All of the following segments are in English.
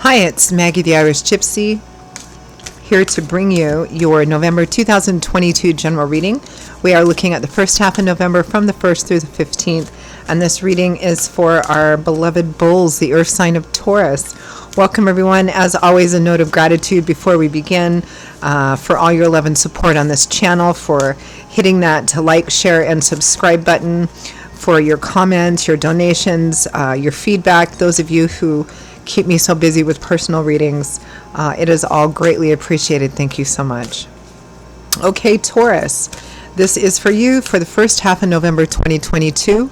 Hi, it's Maggie the Irish Gypsy, here to bring you your November 2022 general reading. We are looking at the first half of November from the 1st through the 15th, and this reading is for our beloved bulls, the earth sign of Taurus. Welcome, everyone. As always, a note of gratitude before we begin for all your love and support on this channel, for hitting that like, share, and subscribe button, for your comments, your donations, your feedback, those of you who keep me so busy with personal readings. It is all greatly appreciated. Thank you so much. Okay, Taurus, this is for you for the first half of November 2022.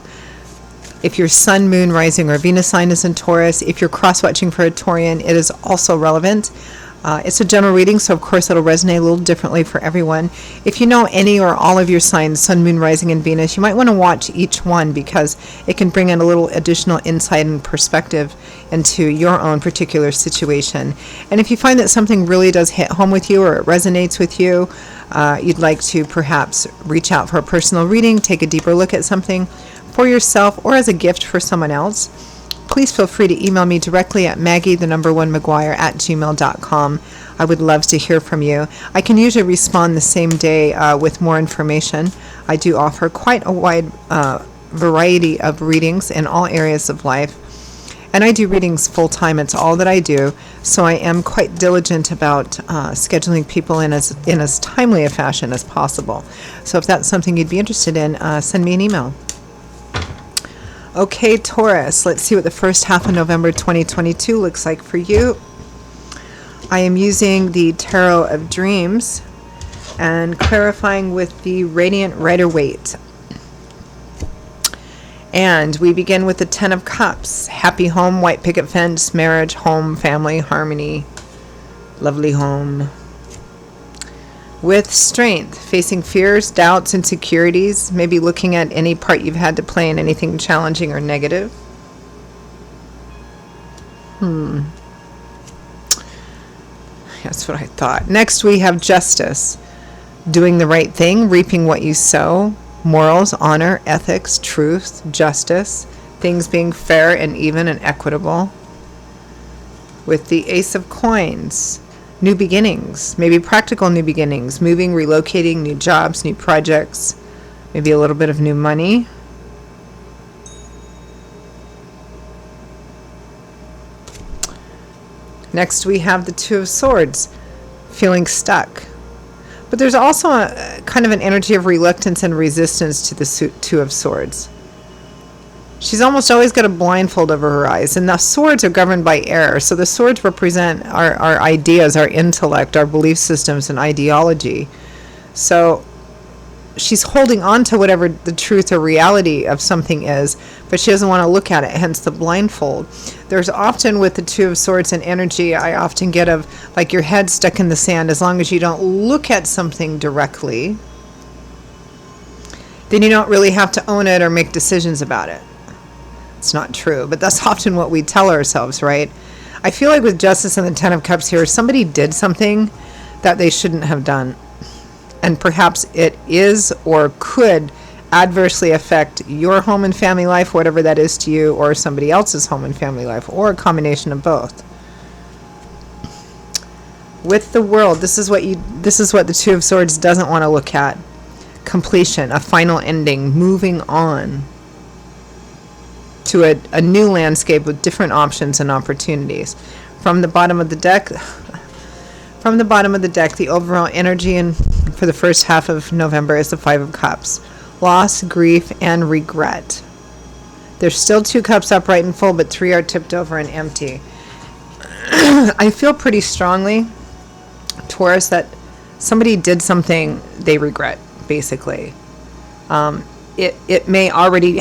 If your sun, moon, rising, or Venus sign is in Taurus, if you're cross-watching for a Taurian, it is also relevant. It's a general reading, so of course it'll resonate a little differently for everyone. If you know any or all of your signs, sun, moon, rising, and Venus, you might want to watch each one because it can bring in a little additional insight and perspective into your own particular situation. And if you find that something really does hit home with you or it resonates with you, you'd like to perhaps reach out for a personal reading, take a deeper look at something for yourself or as a gift for someone else, please feel free to email me directly at maggie1mcguire@gmail.com. I would love to hear from you. I can usually respond the same day with more information. I do offer quite a wide variety of readings in all areas of life. And I do readings full time. It's all that I do. So I am quite diligent about scheduling people in as timely a fashion as possible. So if that's something you'd be interested in, send me an email. Okay, Taurus, let's see what the first half of November 2022 looks like for you. I am using the Tarot of Dreams and clarifying with the Radiant Rider-Waite. And we begin with the Ten of Cups. Happy home, white picket fence, marriage, home, family, harmony, lovely home. With Strength, facing fears, doubts, insecurities, maybe looking at any part you've had to play in anything challenging or negative. That's what I thought. Next we have Justice, doing the right thing, reaping what you sow, morals, honor, ethics, truth, justice, things being fair and even and equitable. With the Ace of Coins, new beginnings, maybe practical new beginnings, moving, relocating, new jobs, new projects, maybe a little bit of new money. Next we have the Two of Swords, feeling stuck. But there's also a kind of an energy of reluctance and resistance to the Two of Swords. She's almost always got a blindfold over her eyes, and the swords are governed by air. So the swords represent our ideas, our intellect, our belief systems, and ideology. So she's holding on to whatever the truth or reality of something is, but she doesn't want to look at it, hence the blindfold. There's often with the Two of Swords and energy, I often get of like your head stuck in the sand. As long as you don't look at something directly, then you don't really have to own it or make decisions about it. It's not true, but that's often what we tell ourselves, right? I feel like with Justice and the Ten of Cups here, somebody did something that they shouldn't have done. And perhaps it is or could adversely affect your home and family life, whatever that is to you, or somebody else's home and family life, or a combination of both. With the World, this is what the Two of Swords doesn't want to look at. Completion, a final ending, moving on to a new landscape with different options and opportunities. From the bottom of the deck, the overall energy for the first half of November is the Five of Cups. Loss, grief, and regret. There's still 2 cups upright and full, but 3 are tipped over and empty. I feel pretty strongly, Taurus, that somebody did something they regret, basically. It may already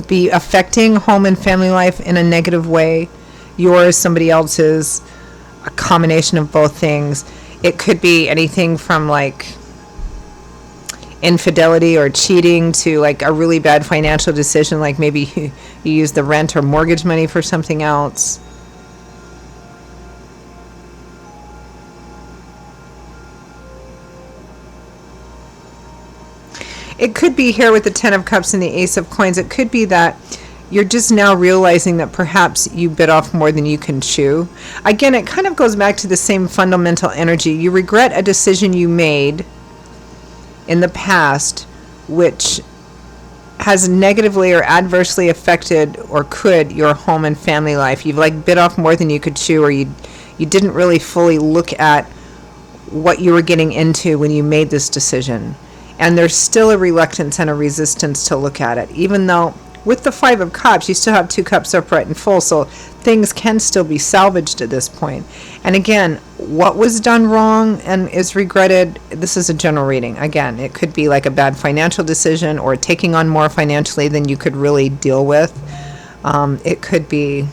be affecting home and family life in a negative way. Yours, somebody else's, a combination of both things. It could be anything from like infidelity or cheating to like a really bad financial decision, like maybe you use the rent or mortgage money for something else. It could be here with the Ten of Cups and the Ace of Coins. It could be that you're just now realizing that perhaps you bit off more than you can chew. Again, it kind of goes back to the same fundamental energy. You regret a decision you made in the past, which has negatively or adversely affected or could your home and family life. You've like bit off more than you could chew, or you didn't really fully look at what you were getting into when you made this decision. And there's still a reluctance and a resistance to look at it, even though with the Five of Cups, you still have 2 cups upright and full, so things can still be salvaged at this point. And again, what was done wrong and is regretted, this is a general reading. Again, it could be like a bad financial decision or taking on more financially than you could really deal with. It could be,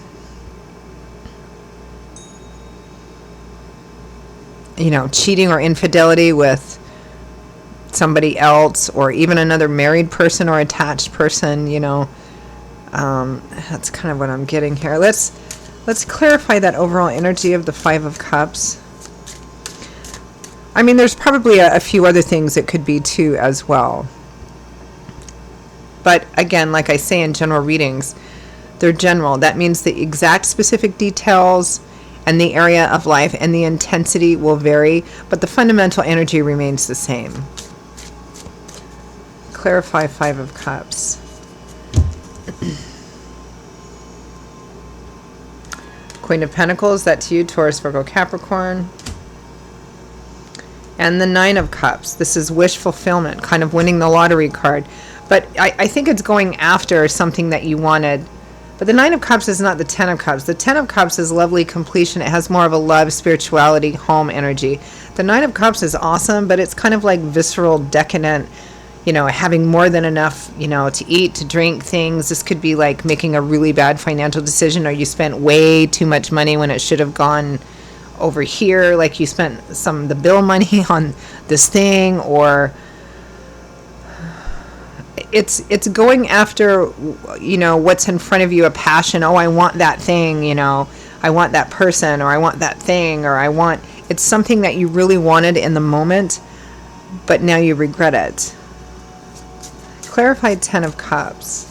cheating or infidelity with somebody else, or even another married person or attached person. That's kind of what I'm getting here. Let's clarify that overall energy of the Five of Cups. I mean, there's probably a few other things it could be too as well. But again, like I say in general readings, they're general. That means the exact specific details and the area of life and the intensity will vary, but the fundamental energy remains the same. Clarify Five of Cups. Queen of Pentacles, that's you, Taurus, Virgo, Capricorn. And the Nine of Cups. This is wish fulfillment, kind of winning the lottery card. But I think it's going after something that you wanted. But the Nine of Cups is not the Ten of Cups. The Ten of Cups is lovely completion. It has more of a love, spirituality, home energy. The Nine of Cups is awesome, but it's kind of like visceral, decadent, having more than enough, to eat, to drink things. This could be like making a really bad financial decision, or you spent way too much money when it should have gone over here. Like you spent some of the bill money on this thing, or it's going after, what's in front of you, a passion. Oh, I want that thing, I want that person, or I want that thing, or it's something that you really wanted in the moment, but now you regret it. Clarify Ten of Cups.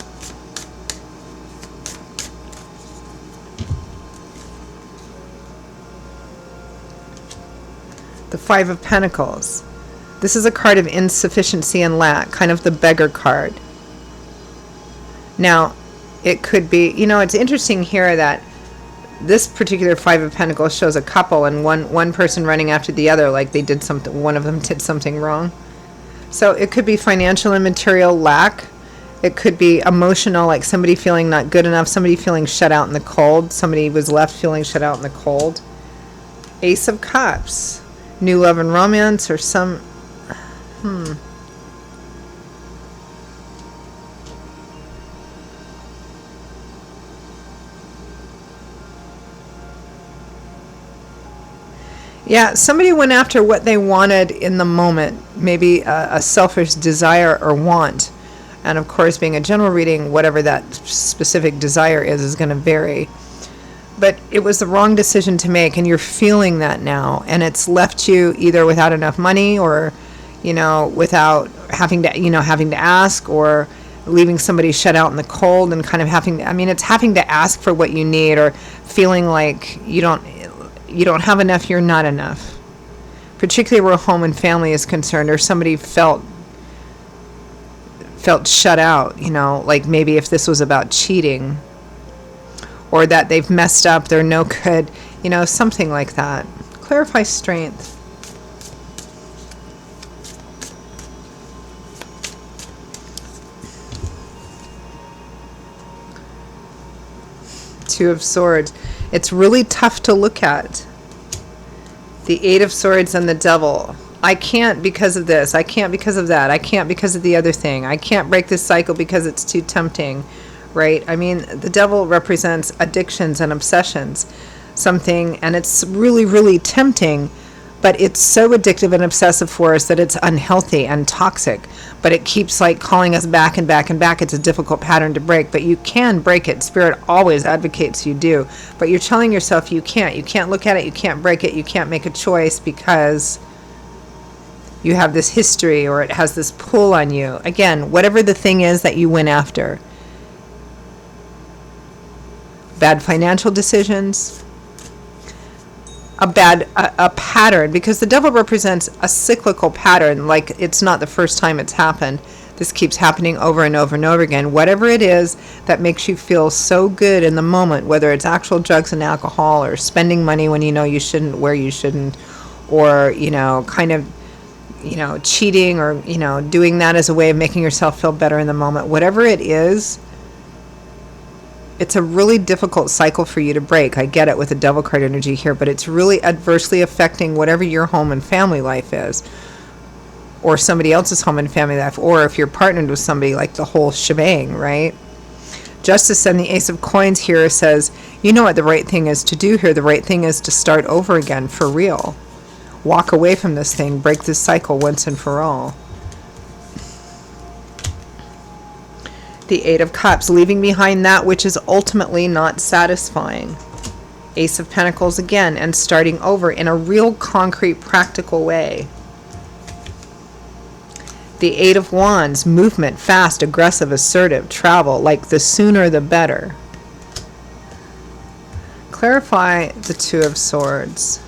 The Five of Pentacles. This is a card of insufficiency and lack, kind of the beggar card. Now, it could be, it's interesting here that this particular Five of Pentacles shows a couple and one person running after the other, like they did something, one of them did something wrong. So it could be financial and material lack. It could be emotional, like somebody feeling not good enough, somebody feeling shut out in the cold, somebody was left feeling shut out in the cold. Ace of Cups. New love and romance, or some... Yeah, somebody went after what they wanted in the moment, maybe a selfish desire or want. And of course, being a general reading, whatever that specific desire is going to vary. But it was the wrong decision to make, and you're feeling that now. And it's left you either without enough money, or, without having to ask, or leaving somebody shut out in the cold and kind of it's having to ask for what you need, or feeling like you don't have enough, you're not enough. Particularly where home and family is concerned, or somebody felt shut out, like maybe if this was about cheating, or that they've messed up, they're no good, something like that. Clarify strength. Two of Swords. It's really tough to look at. The Eight of Swords and the Devil. I can't because of this. I can't because of that. I can't because of the other thing. I can't break this cycle because it's too tempting, right? The Devil represents addictions and obsessions, and it's really, really tempting, but it's so addictive and obsessive for us that it's unhealthy and toxic, but it keeps calling us back and back and back. It's a difficult pattern to break, but you can break it. Spirit always advocates you do, but you're telling yourself you can't look at it, you can't break it, you can't make a choice because you have this history, or it has this pull on you. Again, whatever the thing is that you went after, bad financial decisions, a pattern, because the devil represents a cyclical pattern. Like, it's not the first time it's happened. This keeps happening over and over and over again. Whatever it is that makes you feel so good in the moment, whether it's actual drugs and alcohol, or spending money when you know you shouldn't, where you shouldn't, or, kind of, cheating, or, doing that as a way of making yourself feel better in the moment. Whatever it is, it's a really difficult cycle for you to break. I get it with the devil card energy here, but it's really adversely affecting whatever your home and family life is, or somebody else's home and family life, or if you're partnered with somebody, like the whole shebang, right? Justice and the Ace of Coins here says, you know what the right thing is to do here. The right thing is to start over again for real. Walk away from this thing, break this cycle once and for all. The Eight of Cups, leaving behind that which is ultimately not satisfying. Ace of Pentacles again, and starting over in a real concrete, practical way. The Eight of Wands, movement, fast, aggressive, assertive, travel, like the sooner the better. Clarify the Two of Swords.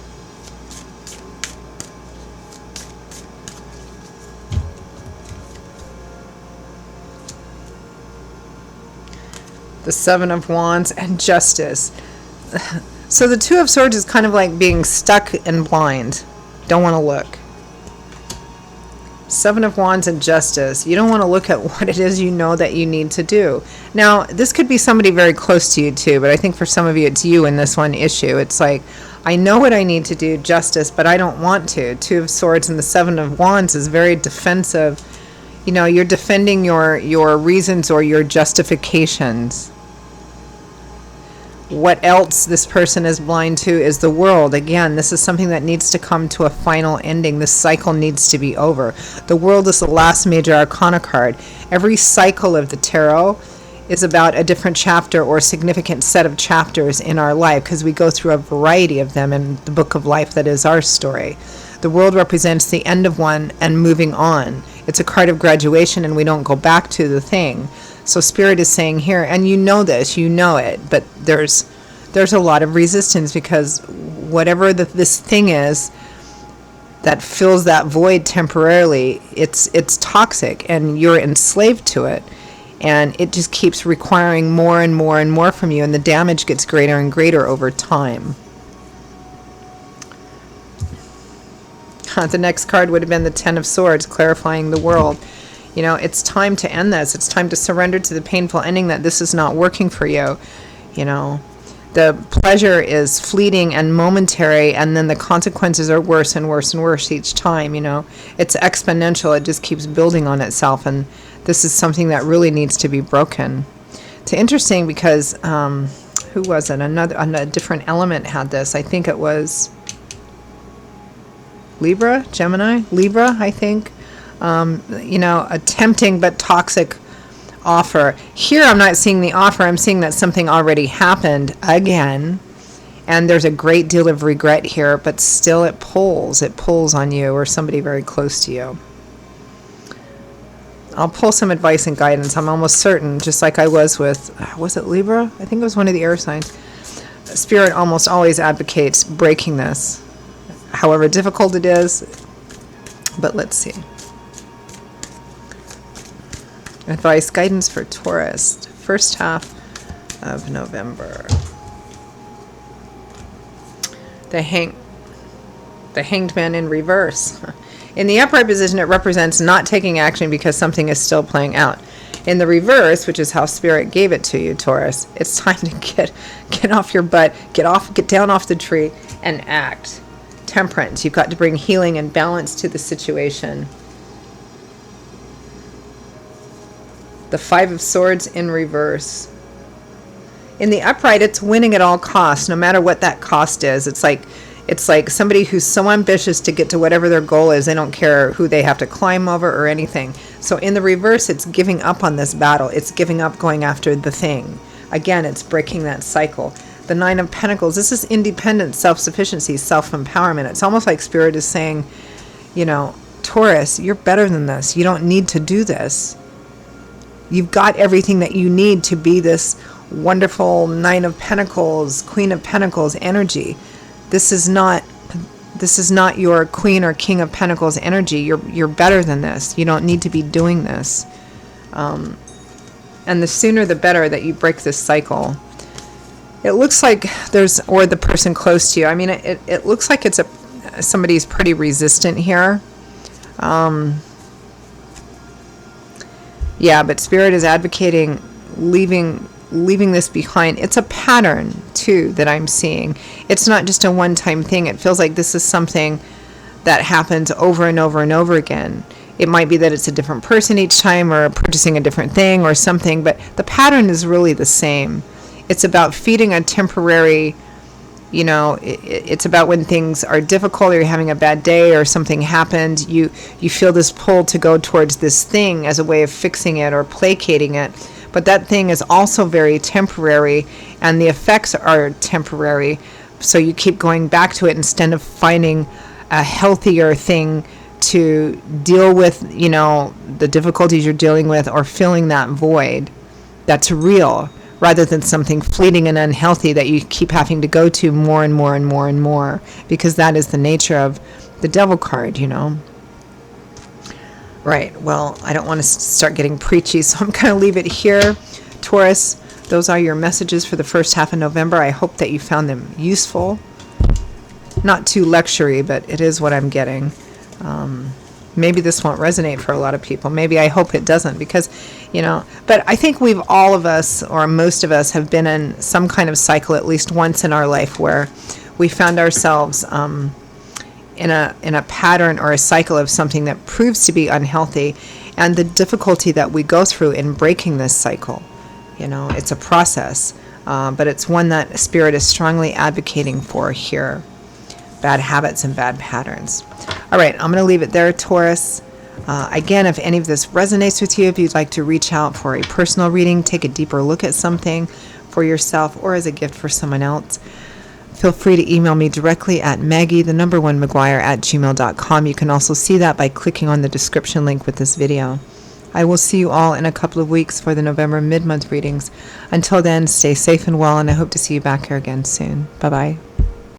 The Seven of Wands and Justice. So the Two of Swords is kind of like being stuck and blind. Don't want to look. Seven of Wands and Justice. You don't want to look at what it is you know that you need to do. Now, this could be somebody very close to you too, but I think for some of you it's you in this one issue. It's like, I know what I need to do, Justice, but I don't want to. Two of Swords and the Seven of Wands is very defensive. You're defending your reasons or your justifications. What else this person is blind to is the world. Again, this is something that needs to come to a final ending. This cycle needs to be over. The world is the last major arcana card. Every cycle of the tarot is about a different chapter or significant set of chapters in our life, because we go through a variety of them in the book of life that is our story. The world represents the end of one and moving on. It's a card of graduation, and we don't go back to the thing. So Spirit is saying here, and you know this, you know it, but there's a lot of resistance, because whatever this thing is that fills that void temporarily, it's toxic, and you're enslaved to it, and it just keeps requiring more and more and more from you, and the damage gets greater and greater over time. The next card would have been the Ten of Swords, clarifying the world. It's time to end this. It's time to surrender to the painful ending that this is not working for you. The pleasure is fleeting and momentary, and then the consequences are worse and worse and worse each time. It's exponential. It just keeps building on itself, and this is something that really needs to be broken. It's interesting because who was it? A different element had this. I think it was Libra, Gemini, Libra, I think. A tempting but toxic offer. Here I'm not seeing the offer. I'm seeing that something already happened again, and there's a great deal of regret here, but still it pulls on you or somebody very close to you. I'll pull some advice and guidance. I'm almost certain, just like I was it Libra? I think it was one of the air signs. Spirit almost always advocates breaking this, however difficult it is. But let's see. Advice, guidance for Taurus, first half of November. The Hanged Man in reverse. In the upright position, it represents not taking action because something is still playing out. In the reverse, which is how Spirit gave it to you, Taurus, it's time to get off your butt, get down off the tree, and act. Temperance. You've got to bring healing and balance to the situation. The Five of Swords in reverse. In the upright, it's winning at all costs, no matter what that cost is. It's like somebody who's so ambitious to get to whatever their goal is, they don't care who they have to climb over or anything. So in the reverse, it's giving up on this battle. It's giving up going after the thing. Again, it's breaking that cycle. The Nine of Pentacles, this is independence, self-sufficiency, self-empowerment. It's almost like Spirit is saying, Taurus, you're better than this. You don't need to do this. You've got everything that you need to be this wonderful Nine of Pentacles, Queen of Pentacles energy. This is not your Queen or King of Pentacles energy. You're better than this. You don't need to be doing this. And the sooner the better that you break this cycle. It looks like or the person close to you. I mean, it looks like somebody's pretty resistant here. Yeah, but Spirit is advocating leaving this behind. It's a pattern too that I'm seeing. It's not just a one-time thing. It feels like this is something that happens over and over and over again. It might be that it's a different person each time, or purchasing a different thing or something, but the pattern is really the same. It's about feeding a temporary, it's about when things are difficult, or you're having a bad day, or something happened, you feel this pull to go towards this thing as a way of fixing it or placating it. But that thing is also very temporary, and the effects are temporary. So you keep going back to it instead of finding a healthier thing to deal with, the difficulties you're dealing with, or filling that void that's real, rather than something fleeting and unhealthy that you keep having to go to more and more and more and more, because that is the nature of the Devil card, Right, well, I don't want to start getting preachy, so I'm going to leave it here. Taurus, those are your messages for the first half of November. I hope that you found them useful. Not too lecture-y, but it is what I'm getting. Maybe this won't resonate for a lot of people. Maybe I hope it doesn't, because, but I think all of us, or most of us, have been in some kind of cycle at least once in our life where we found ourselves in a pattern or a cycle of something that proves to be unhealthy, and the difficulty that we go through in breaking this cycle. It's a process, but it's one that Spirit is strongly advocating for here. Bad habits and bad patterns. All right, I'm going to leave it there, Taurus. Again, if any of this resonates with you, if you'd like to reach out for a personal reading, take a deeper look at something for yourself or as a gift for someone else, feel free to email me directly at Maggie1McGuire@gmail.com. You can also see that by clicking on the description link with this video. I will see you all in a couple of weeks for the November mid-month readings. Until then, stay safe and well, and I hope to see you back here again soon. Bye-bye.